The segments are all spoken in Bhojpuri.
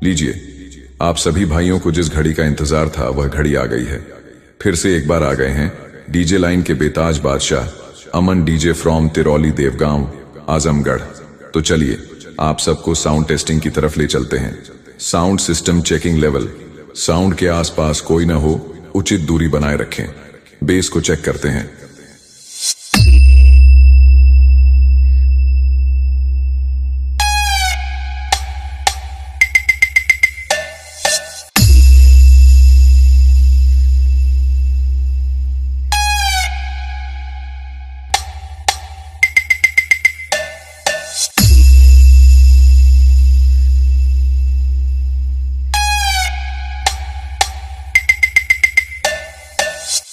लीजिए, आप सभी भाइयों को जिस घड़ी का इंतजार था वह घड़ी आ गई है। फिर से एक बार आ गए हैं डीजे लाइन के बेताज बादशाह अमन डीजे फ्रॉम तिरौली देवगांव आजमगढ़। तो चलिए आप सबको साउंड टेस्टिंग की तरफ ले चलते हैं। साउंड सिस्टम चेकिंग लेवल। साउंड के आसपास कोई ना हो, उचित दूरी बनाए रखें। बेस को चेक करते हैं।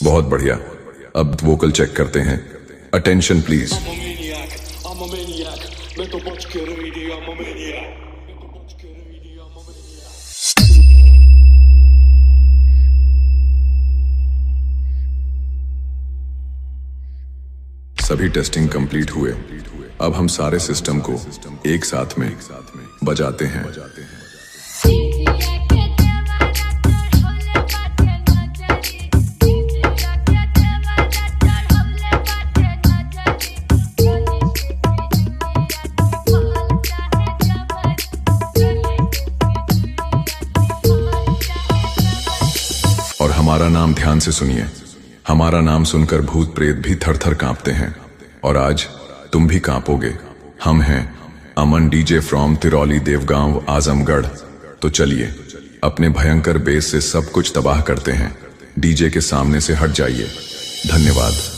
बहुत बढ़िया। अब वोकल चेक करते हैं। Attention please. सभी टेस्टिंग कंप्लीट हुए। अब हम सारे सिस्टम को एक साथ में बजाते हैं। और हमारा नाम ध्यान से सुनिए। हमारा नाम सुनकर भूत प्रेत भी थर थर कांपते हैं, और आज तुम भी कांपोगे। हम हैं अमन डीजे फ्रॉम तिरौली देवगांव आजमगढ़। तो चलिए अपने भयंकर बेस से सब कुछ तबाह करते हैं। डीजे के सामने से हट जाइए। धन्यवाद।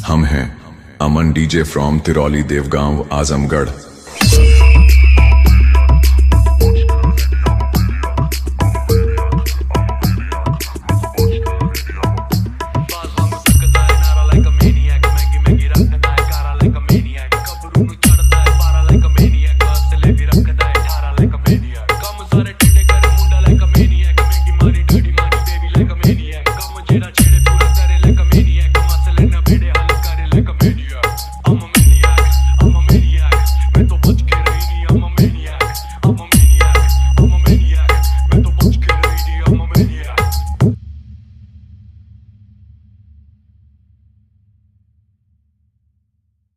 हम हैं अमन डीजे फ्रॉम तिरौली देवगांव आजमगढ़।